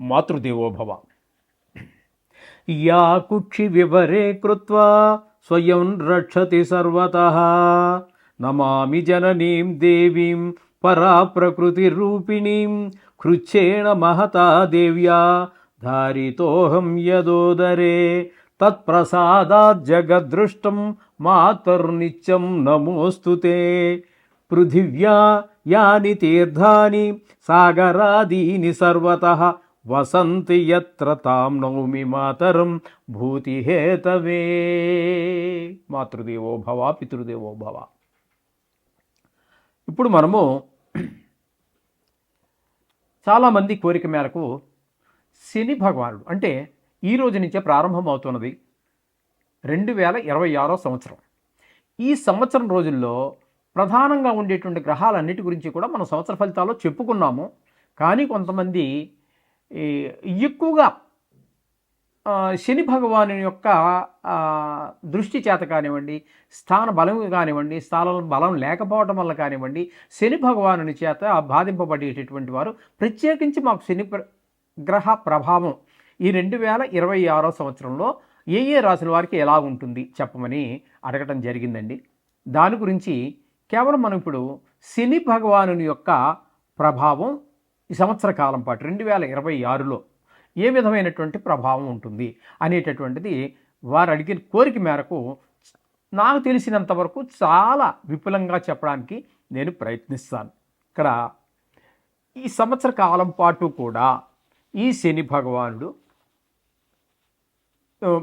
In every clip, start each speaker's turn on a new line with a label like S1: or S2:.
S1: Matrudevobhava. Yeah కుక్షి వివరే కృత్వా స్వయం రక్షతి సర్వతః నమామి జననీం దేవీం పరా ప్రకృతి రూపిణీం కృచ్ఛేణ మహతా దేవ్యా ధారితోహం యదోదరే తత్ప్రసాదాత్ జగద్దృష్టం మాతర్నిత్యం నమోస్తుతే. పృథివ్యా యాని తీర్థాని సాగరాదీని సర్వతః వసంతి యత్ర తాం నౌమి మాతరం భూతిహేతవే. మాతృదేవో భవ పితృదేవో భవ. ఇప్పుడు మనము చాలామంది కోరిక మేరకు శని భగవానుడు అంటే ఈ రోజు నుంచే ప్రారంభమవుతున్నది 2026 సంవత్సరం. ఈ సంవత్సరం రోజుల్లో ప్రధానంగా ఉండేటువంటి గ్రహాలన్నిటి గురించి కూడా మనం సంవత్సర ఫలితాల్లో చెప్పుకున్నాము. కానీ కొంతమంది ఎక్కువగా శని భగవాను యొక్క దృష్టి చేత కానివ్వండి, స్థాన బలం కానివ్వండి, స్థానం బలం లేకపోవడం వల్ల కానివ్వండి, శని భగవాను చేత బాధింపబడేటటువంటి వారు ప్రత్యేకించి మాకు శని గ్రహ ప్రభావం ఈ 2026 సంవత్సరంలో ఏ ఏ రాశుల వారికి ఎలా ఉంటుంది చెప్పమని అడగటం జరిగిందండి. దాని గురించి కేవలం మనం ఇప్పుడు శని భగవాను యొక్క ప్రభావం ఈ సంవత్సర కాలం పాటు 2026లో ఏ విధమైనటువంటి ప్రభావం ఉంటుంది అనేటటువంటిది వారు అడిగిన కోరిక మేరకు నాకు తెలిసినంత వరకు చాలా విపులంగా చెప్పడానికి నేను ప్రయత్నిస్తాను. ఇక్కడ ఈ సంవత్సర కాలం పాటు కూడా ఈ శని భగవానుడు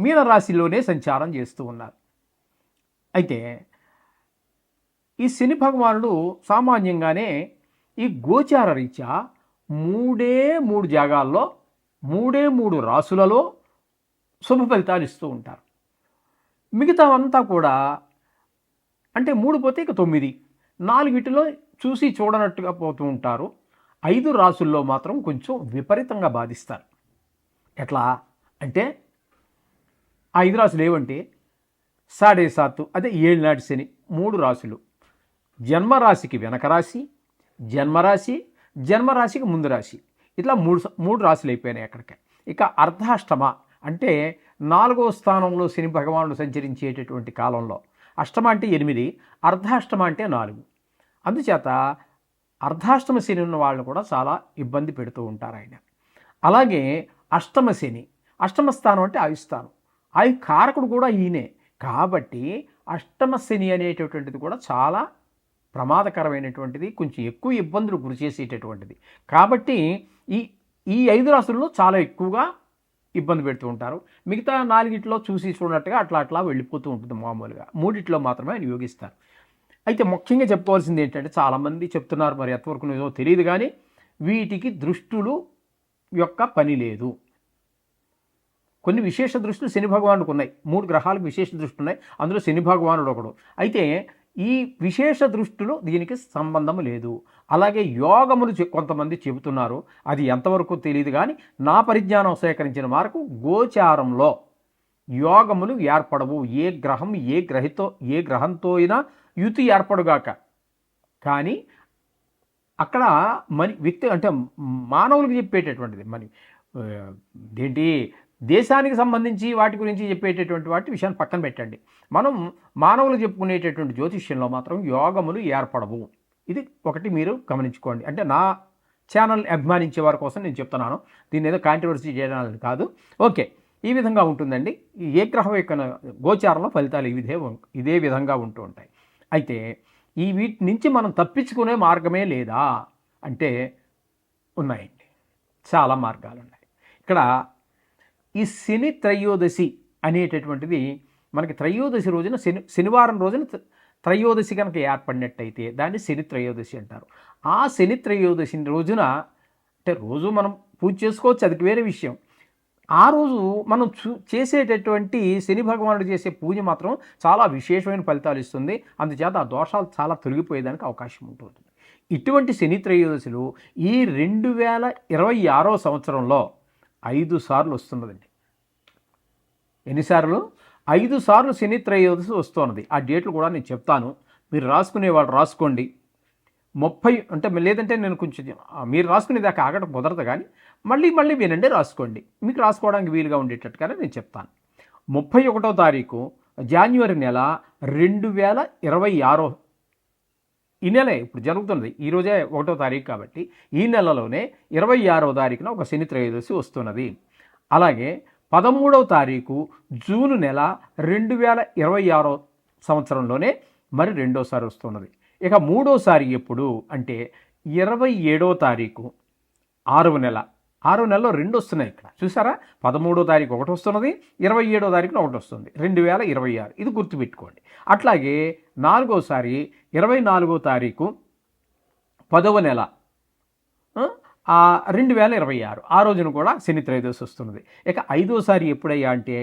S1: మీనరాశిలోనే సంచారం చేస్తూ ఉన్నారు. అయితే ఈ శని భగవానుడు సామాన్యంగానే ఈ గోచార రీత్యా 3 జాగాల్లో 3 రాసులలో శుభ ఫలితాలు ఇస్తూ ఉంటారు. మిగతా అంతా కూడా అంటే 3 పోతే ఇక 9, 4 చూసి చూడనట్టుగా పోతూ ఉంటారు. 5 రాసుల్లో మాత్రం కొంచెం విపరీతంగా బాధిస్తారు. ఎట్లా అంటే 5 రాసులు ఏవంటే 7.5 అదే 7 నాటి శని 3 రాసులు, జన్మరాశికి వెనక రాశి, జన్మరాశికి ముందు రాశి, ఇట్లా 3 రాశులు అయిపోయినాయి అక్కడికి. ఇక అర్ధాష్టమ అంటే 4వ స్థానంలో శని భగవానుడు సంచరించేటటువంటి కాలంలో అష్టమ అంటే 8, అర్ధాష్టమ అంటే 4. అందుచేత అర్ధాష్టమ శని ఉన్న వాళ్ళని కూడా చాలా ఇబ్బంది పెడుతూ ఉంటారు ఆయన. అలాగే అష్టమ శని, అష్టమ స్థానం అంటే ఆయుస్థానం, ఆయు కారకుడు కూడా ఈయనే. కాబట్టి అష్టమ శని అనేటటువంటిది కూడా చాలా ప్రమాదకరమైనటువంటిది, కొంచెం ఎక్కువ ఇబ్బందులు గురి చేసేటటువంటిది. కాబట్టి ఈ 5 రాసుల్లో చాలా ఎక్కువగా ఇబ్బంది పెడుతూ ఉంటారు. మిగతా 4 చూసి చూడనట్టుగా అట్లా వెళ్ళిపోతూ ఉంటుంది. మామూలుగా 3 మాత్రమే ఆయన యోగిస్తారు. అయితే ముఖ్యంగా చెప్పుకోవాల్సింది ఏంటంటే చాలామంది చెప్తున్నారు, మరి ఎంతవరకు ఏదో తెలియదు కానీ వీటికి దృష్టులు యొక్క పని లేదు. కొన్ని విశేష దృష్టులు శని భగవానుడికి ఉన్నాయి. 3 గ్రహాలకు విశేష దృష్టి ఉన్నాయి, అందులో శని భగవానుడు ఒకడు. అయితే ఈ విశేష దృష్టులు దీనికి సంబంధం లేదు. అలాగే యోగములు కొంతమంది చెబుతున్నారు, అది ఎంతవరకు తెలియదు కానీ నా పరిజ్ఞానం సేకరించిన మేరకు గోచారంలో యోగములు ఏర్పడవు. ఏ గ్రహంతో అయినా యుతి ఏర్పడుగాక. కానీ అక్కడ వ్యక్తి అంటే మానవులకు చెప్పేటటువంటిది ఏంటి దేశానికి సంబంధించి వాటి గురించి చెప్పేటటువంటి విషయాన్ని పక్కన పెట్టండి. మనం మానవులు చెప్పుకునేటటువంటి జ్యోతిష్యంలో మాత్రం యోగములు ఏర్పడవు. ఇది ఒకటి మీరు గమనించుకోండి. అంటే నా ఛానల్ అభిమానించే వారి కోసం నేను చెప్తున్నాను, దీన్ని ఏదో కాంట్రవర్సీ చేయడానికి కాదు. ఓకే, ఈ విధంగా ఉంటుందండి. ఏ గ్రహం యొక్క గోచారంలో ఫలితాలు ఇదే విధంగా ఉంటూ ఉంటాయి. అయితే వీటి నుంచి మనం తప్పించుకునే మార్గమే లేదా అంటే ఉన్నాయండి, చాలా మార్గాలు ఉన్నాయి. ఇక్కడ ఈ శని త్రయోదశి అనేటటువంటిది మనకి త్రయోదశి రోజున శనివారం రోజున త్రయోదశి కనుక ఏర్పడినట్టయితే దాన్ని శని త్రయోదశి అంటారు. ఆ శని త్రయోదశి రోజున అంటే రోజు మనం పూజ చేసుకోవచ్చు, అది వేరే విషయం. ఆ రోజు మనం చేసేటటువంటి శని భగవానుడు చేసే పూజ మాత్రం చాలా విశేషమైన ఫలితాలు ఇస్తుంది. అందుచేత ఆ దోషాలు చాలా తొలగిపోయేదానికి అవకాశం ఉంటుంది. ఇటువంటి శని త్రయోదశులు ఈ 2026 సంవత్సరంలో 5 సార్లు వస్తున్నదండి. ఎన్నిసార్లు? 5 సార్లు శని త్రయోదశి వస్తున్నది. ఆ డేట్లు కూడా నేను చెప్తాను, మీరు రాసుకునేవాళ్ళు రాసుకోండి. 30 అంటే లేదంటే నేను కొంచెం మీరు రాసుకునేదాకా ఆగడం కుదరదు కానీ మళ్ళీ వినండి, రాసుకోండి. మీకు రాసుకోవడానికి వీలుగా ఉండేటట్టుగానే నేను చెప్తాను. 31వ తారీఖు జాన్యువరి నెల 2026 ఈ నెలే ఇప్పుడు జరుగుతున్నది. ఈరోజే 1వ తారీఖు కాబట్టి ఈ నెలలోనే 26వ తారీఖున ఒక శని త్రయోదశి వస్తున్నది. అలాగే 13వ తారీఖు జూన్ నెల 2026 సంవత్సరంలోనే మరి రెండోసారి వస్తున్నది. ఇక మూడోసారి ఎప్పుడు అంటే 27వ తారీఖు 6వ నెలలో 2 వస్తున్నాయి. ఇక్కడ చూసారా, 13వ తారీఖు ఒకటి వస్తున్నది, 27వ తారీఖున ఒకటి వస్తుంది, 2026. ఇది గుర్తుపెట్టుకోండి. అట్లాగే 4వసారి 24వ తారీఖు 10వ నెల 2026 ఆ రోజున కూడా శని త్రయోదశి వస్తున్నది. ఇక 5వసారి ఎప్పుడయ్యా అంటే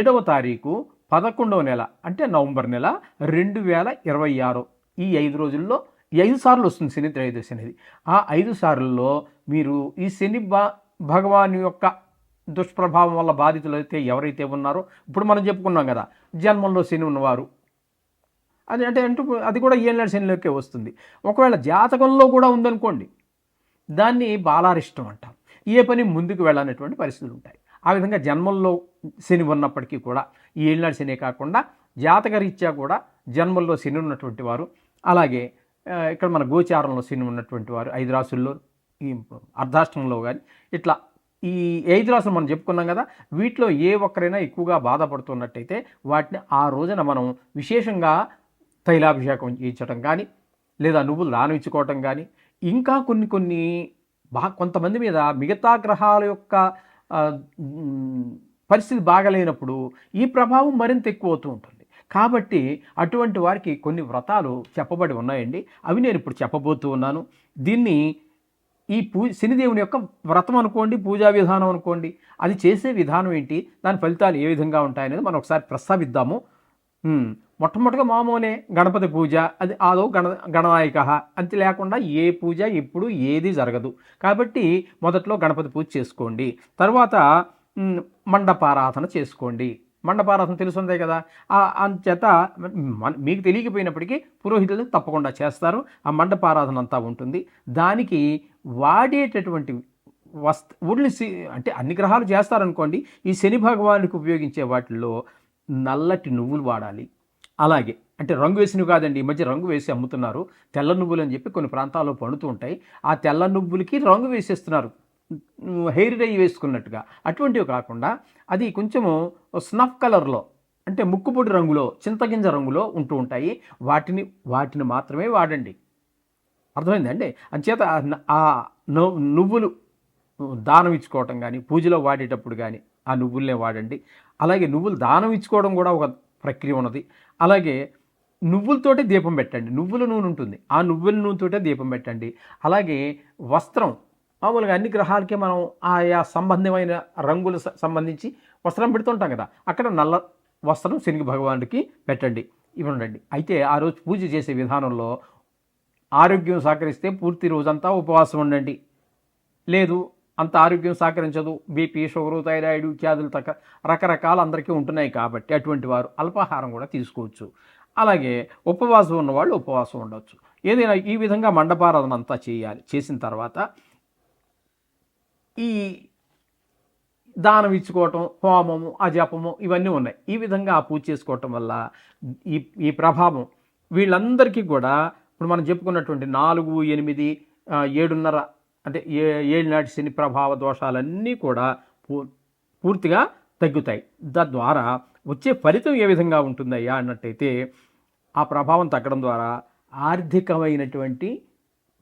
S1: 7వ తారీఖు 11వ నెల అంటే నవంబర్ నెల 2026. ఈ 5 రోజుల్లో 5 సార్లు వస్తుంది శని త్రయోదశి అనేది. ఆ 5 సార్లలో మీరు ఈ శని భగవాన్ యొక్క దుష్ప్రభావం వల్ల బాధితులు అయితే ఎవరైతే ఉన్నారో, ఇప్పుడు మనం చెప్పుకున్నాం కదా, జన్మంలో శని ఉన్నవారు, అది కూడా ఏళ్ళ శనిలోకే వస్తుంది. ఒకవేళ జాతకంలో కూడా ఉందనుకోండి, దాన్ని బాలారిష్టం అంటాం. ఏ పని ముందుకు వెళ్ళనటువంటి పరిస్థితులు ఉంటాయి. ఆ విధంగా జన్మల్లో శని ఉన్నప్పటికీ కూడా ఈ ఏళ్ళనాడు శనే కాకుండా జాతకరీత్యా కూడా జన్మల్లో శని ఉన్నటువంటి వారు, అలాగే ఇక్కడ మన గోచారంలో శని ఉన్నటువంటి వారు 5 రాసుల్లో, ఈ అర్ధాష్టమంలో కానీ ఇట్లా ఈ 5 రాసులు మనం చెప్పుకున్నాం కదా, వీటిలో ఏ ఒక్కరైనా ఎక్కువగా బాధపడుతున్నట్టయితే వాటిని ఆ రోజున మనం విశేషంగా తైలాభిషేకం చేయించడం కానీ, లేదా నువ్వులు దానం ఇచ్చుకోవటం కానీ, ఇంకా కొన్ని కొంతమంది మీద మిగతా గ్రహాల యొక్క పరిస్థితి బాగలేనప్పుడు ఈ ప్రభావం మరింత ఎక్కువ అవుతూ ఉంటుంది. కాబట్టి అటువంటి వారికి కొన్ని వ్రతాలు చెప్పబడి ఉన్నాయండి. అవి నేను ఇప్పుడు చెప్పబోతూ ఉన్నాను. దీన్ని ఈ శనిదేవుని యొక్క వ్రతం అనుకోండి, పూజా విధానం అనుకోండి, అది చేసే విధానం ఏంటి, దాని ఫలితాలు ఏ విధంగా ఉంటాయనేది మనం ఒకసారి ప్రస్తావిద్దాము. మొట్టమొదటిగా మామూలే గణపతి పూజ, అది ఆదో గణనాయక, అంతే లేకుండా ఏ పూజ ఎప్పుడు ఏది జరగదు. కాబట్టి మొదట్లో గణపతి పూజ చేసుకోండి. తర్వాత మండపారాధన చేసుకోండి. మండపారాధన తెలుసుందే కదా, అంచేత మీకు తెలియకపోయినప్పటికీ పురోహితులు తప్పకుండా చేస్తారు. ఆ మండపారాధన అంతా ఉంటుంది. దానికి వాడేటటువంటి ఊళ్ళని అంటే అన్ని గ్రహాలు చేస్తారనుకోండి, ఈ శని భగవానుడికి ఉపయోగించే వాటిల్లో నల్లటి నువ్వులు వాడాలి. అలాగే అంటే రంగు వేసినవి కాదండి, ఈ మధ్య రంగు వేసి అమ్ముతున్నారు, తెల్ల నువ్వులు అని చెప్పి కొన్ని ప్రాంతాల్లో పండుతూ ఉంటాయి. ఆ తెల్ల నువ్వులకి రంగు వేసేస్తున్నారు, హెయిర్ డై వేసుకున్నట్టుగా. అటువంటివి కాకుండా అది కొంచెము స్నఫ్ కలర్లో, అంటే ముక్కుపొడి రంగులో, చింతగింజ రంగులో ఉంటూ ఉంటాయి. వాటిని మాత్రమే వాడండి. అర్థమైందండి? అంచేత ఆ నువ్వులు దానం ఇచ్చుకోవటం కానీ, పూజలో వాడేటప్పుడు కానీ ఆ నువ్వులనే వాడండి. అలాగే నువ్వులు దానం ఇచ్చుకోవడం కూడా ఒక ప్రక్రియ ఉన్నది. అలాగే నువ్వులతోటే దీపం పెట్టండి. నువ్వుల నూనె ఉంటుంది, ఆ నువ్వుల నూనెతోటే దీపం పెట్టండి. అలాగే వస్త్రం, మామూలుగా అన్ని గ్రహాలకి మనం ఆయా సంబంధమైన రంగులు సంబంధించి వస్త్రం పెడుతుంటాం కదా, అక్కడ నల్ల వస్త్రం శని భగవానుడికి పెట్టండి, ఇవ్వండి. అయితే ఆ రోజు పూజ చేసే విధానంలో ఆరోగ్యం సహకరిస్తే పూర్తి రోజంతా ఉపవాసం ఉండండి. లేదు అంత ఆరోగ్యం సహకరించదు, బీపీ, షుగరు, థైరాయిడ్ ఇత్యాదులు రకరకాల అందరికీ ఉంటున్నాయి కాబట్టి అటువంటి వారు అల్పాహారం కూడా తీసుకోవచ్చు. అలాగే ఉపవాసం ఉన్నవాళ్ళు ఉపవాసం ఉండవచ్చు. ఏదైనా ఈ విధంగా మండపారాధన అంతా చేయాలి. చేసిన తర్వాత ఈ దానం ఇచ్చుకోవటం, హోమము, అజపము ఇవన్నీ ఉన్నాయి. ఈ విధంగా ఆ పూజ చేసుకోవటం వల్ల ఈ ప్రభావం వీళ్ళందరికీ కూడా ఇప్పుడు మనం చెప్పుకున్నటువంటి 4, 8, 7.5 అంటే 7 నాటి శని ప్రభావ దోషాలన్నీ కూడా పూర్తిగా తగ్గుతాయి. తద్వారా వచ్చే ఫలితం ఏ విధంగా ఉంటుందయ్యా అన్నట్టయితే, ఆ ప్రభావం తగ్గడం ద్వారా ఆర్థికమైనటువంటి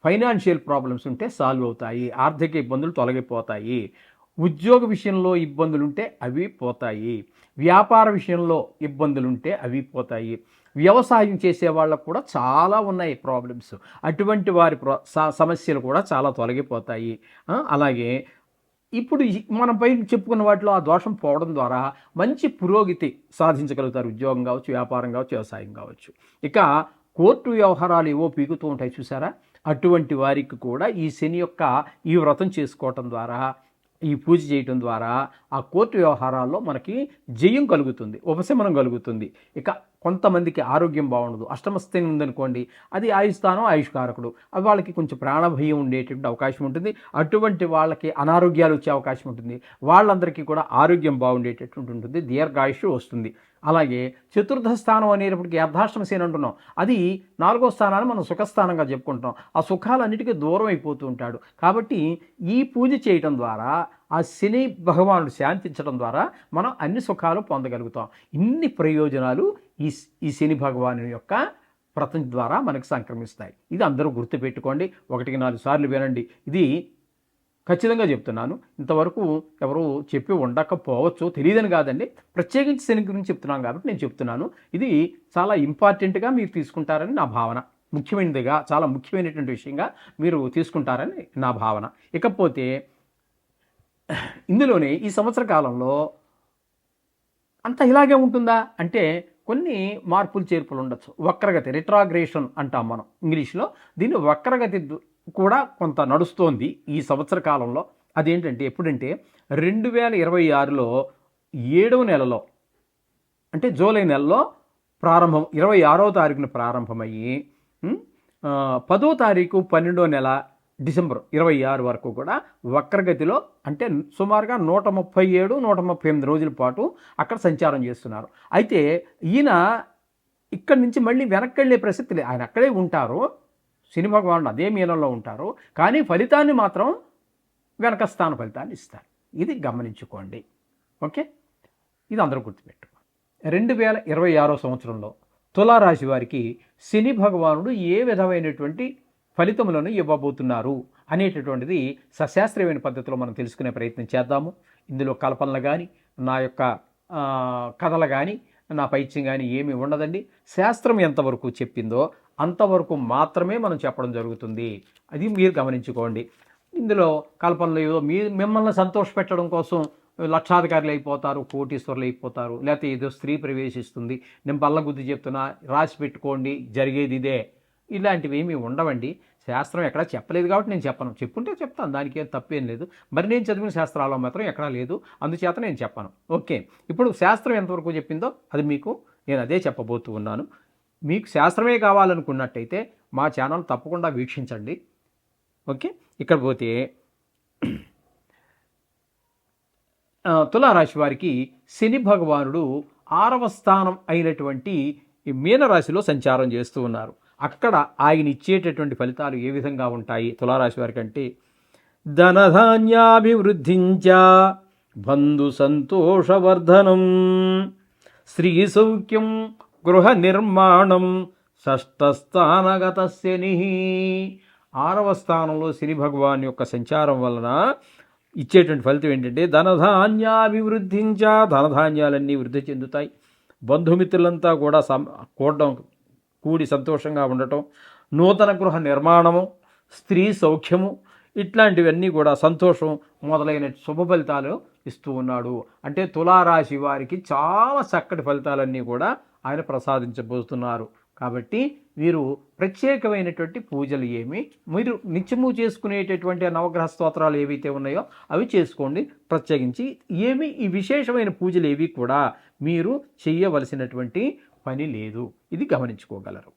S1: ఫైనాన్షియల్ ప్రాబ్లమ్స్ ఉంటే సాల్వ్ అవుతాయి, ఆర్థిక ఇబ్బందులు తొలగిపోతాయి. ఉద్యోగ విషయంలో ఇబ్బందులుంటే అవి పోతాయి, వ్యాపార విషయంలో ఇబ్బందులుంటే అవి పోతాయి. వ్యవసాయం చేసే వాళ్ళకు కూడా చాలా ఉన్నాయి ప్రాబ్లమ్స్, అటువంటి వారి సమస్యలు కూడా చాలా తొలగిపోతాయి. అలాగే ఇప్పుడు మనం పై చెప్పుకున్న వాటిలో ఆ దోషం పోవడం ద్వారా మంచి పురోగతి సాధించగలుగుతారు. ఉద్యోగం కావచ్చు, వ్యాపారం కావచ్చు, వ్యవసాయం కావచ్చు. ఇక కోర్టు వ్యవహారాలు ఏవో పీకుతూ ఉంటాయి చూసారా, అటువంటి వారికి కూడా ఈ శని యొక్క ఈ వ్రతం చేసుకోవటం ద్వారా, ఈ పూజ చేయటం ద్వారా ఆ కోర్టు వ్యవహారాల్లో మనకి జయం కలుగుతుంది, ఉపశమనం కలుగుతుంది. ఇక కొంతమందికి ఆరోగ్యం బాగుండదు, అష్టమస్థితి ఉందనుకోండి, అది ఆయుస్థానం, ఆయుష్కారకుడు, అది వాళ్ళకి కొంచెం ప్రాణభయం ఉండేటువంటి అవకాశం ఉంటుంది. అటువంటి వాళ్ళకి అనారోగ్యాలు వచ్చే అవకాశం ఉంటుంది. వాళ్ళందరికీ కూడా ఆరోగ్యం బాగుండేటటువంటి ఉంటుంది, దీర్ఘాయుష్ వస్తుంది. అలాగే చతుర్థ స్థానం అనేటప్పటికి అర్ధాష్టమ శని అంటున్నాం, అది 4వ స్థానాన్ని మనం సుఖస్థానంగా చెప్పుకుంటాం. ఆ సుఖాలన్నిటికీ దూరం అయిపోతూ ఉంటాడు. కాబట్టి ఈ పూజ చేయటం ద్వారా ఆ శని భగవానుడు శాంతించడం ద్వారా మనం అన్ని సుఖాలు పొందగలుగుతాం. ఇన్ని ప్రయోజనాలు ఈ శని భగవాను యొక్క వ్రతం ద్వారా మనకు సంక్రమిస్తాయి. ఇది అందరూ గుర్తుపెట్టుకోండి. 1-4 సార్లు వినండి. ఇది ఖచ్చితంగా చెప్తున్నాను. ఇంతవరకు ఎవరు చెప్పి ఉండకపోవచ్చు, తెలియదని కాదండి, ప్రత్యేకించి శని గురించి చెప్తున్నాను కాబట్టి నేను చెప్తున్నాను. ఇది చాలా ఇంపార్టెంట్గా మీరు తీసుకుంటారని నా భావన. ముఖ్యమైనదిగా, చాలా ముఖ్యమైనటువంటి విషయంగా మీరు తీసుకుంటారని నా భావన. ఇకపోతే ఇందులోనే ఈ సంవత్సర కాలంలో అంతా ఇలాగే ఉంటుందా అంటే కొన్ని మార్పులు చేర్పులు ఉండొచ్చు. వక్రగతి, రిట్రాగ్రేషన్ అంటాం మనం ఇంగ్లీష్లో. దీన్ని వక్రగతి కూడా కొంత నడుస్తోంది ఈ సంవత్సర కాలంలో. అదేంటంటే ఎప్పుడంటే 2026లో 7వ నెలలో, అంటే జూలై నెలలో ప్రారంభం, 26వ తారీఖున ప్రారంభమయ్యి 10వ తారీఖు 12వ నెల డిసెంబర్ 26 వరకు కూడా వక్రగతిలో, అంటే సుమారుగా 137-138 రోజుల పాటు అక్కడ సంచారం చేస్తున్నారు. అయితే ఈయన ఇక్కడి నుంచి మళ్ళీ వెనక్కి వెళ్ళే ప్రసక్తి లేదు. ఆయన అక్కడే ఉంటారు, శని భగవానుడు అదే మీనంలో ఉంటారు, కానీ ఫలితాన్ని మాత్రం వెనక స్థాన ఫలితాన్ని ఇస్తారు. ఇది గమనించుకోండి. ఓకే, ఇది అందరూ గుర్తుపెట్టుకోండి. 2026 సంవత్సరంలో తులారాశి వారికి శని భగవానుడు ఏ విధమైనటువంటి ఫలితములను ఇవ్వబోతున్నారు అనేటటువంటిది సశాస్త్రీయమైన పద్ధతిలో మనం తెలుసుకునే ప్రయత్నం చేద్దాము. ఇందులో కల్పనలు కానీ, నా యొక్క కథలు కానీ, నా పైత్యం కానీ ఏమీ ఉండదండి. శాస్త్రం ఎంతవరకు చెప్పిందో అంతవరకు మాత్రమే మనం చెప్పడం జరుగుతుంది. అది మీరు గమనించుకోండి. ఇందులో కల్పనలు ఏదో మిమ్మల్ని సంతోషపెట్టడం కోసం లక్షాధికారులు అయిపోతారు, కోటీశ్వరులు అయిపోతారు, లేకపోతే ఏదో స్త్రీ ప్రవేశిస్తుంది, నేను బల్లగుద్ది చెప్తున్నా, రాసి పెట్టుకోండి, జరిగేది ఇదే, ఇలాంటివి ఏమీ ఉండవండి. శాస్త్రం ఎక్కడా చెప్పలేదు కాబట్టి నేను చెప్పను. చెప్పుంటే చెప్తాను, దానికి ఏం తప్పేం లేదు. మరి నేను చదివిన శాస్త్రాల్లో మాత్రం ఎక్కడా లేదు, అందుచేత నేను చెప్పను. ఓకే, ఇప్పుడు శాస్త్రం ఎంతవరకు చెప్పిందో అది మీకు నేను అదే చెప్పబోతూ ఉన్నాను. మీకు శాస్త్రమే కావాలనుకున్నట్టయితే మా ఛానల్ తప్పకుండా వీక్షించండి. ఓకే, ఇక్కడ పోతే తులారాశి వారికి శని భగవానుడు 6వ స్థానం అయినటువంటి ఈ మీనరాశిలో సంచారం చేస్తూ ఉన్నారు. అక్కడ ఆయన ఇచ్చేటటువంటి ఫలితాలు ఏ విధంగా ఉంటాయి తులారాశి వారికి అంటే, ధనధాన్యాభివృద్ధించ బంధు సంతోషవర్ధనం, శ్రీ సౌఖ్యం గృహ నిర్మాణం, షష్ఠస్థానగత శని. 6వ స్థానంలో శని భగవాన్ యొక్క సంచారం వలన ఇచ్చేటువంటి ఫలితం ఏంటంటే, ధనధాన్యాభివృద్ధించ, ధనధాన్యాలన్నీ వృద్ధి చెందుతాయి, బంధుమిత్రులంతా కూడా కూడి సంతోషంగా ఉండటం, నూతన గృహ నిర్మాణము, స్త్రీ సౌఖ్యము, ఇట్లాంటివన్నీ కూడా సంతోషం మొదలైన శుభ ఫలితాలు ఇస్తూ ఉన్నాడు. అంటే తులారాశి వారికి చాలా చక్కటి ఫలితాలన్నీ కూడా ఆయన ప్రసాదించబోతున్నారు. కాబట్టి వీరు ప్రత్యేకమైనటువంటి పూజలు మీరు నిత్యము చేసుకునేటటువంటి నవగ్రహ స్తోత్రాలు ఏవైతే ఉన్నాయో అవి చేసుకోండి. ప్రత్యేకించి ఈ విశేషమైన పూజలు ఏవి కూడా మీరు చేయవలసినటువంటి పని లేదు. ఇది గమనించుకోగలరు.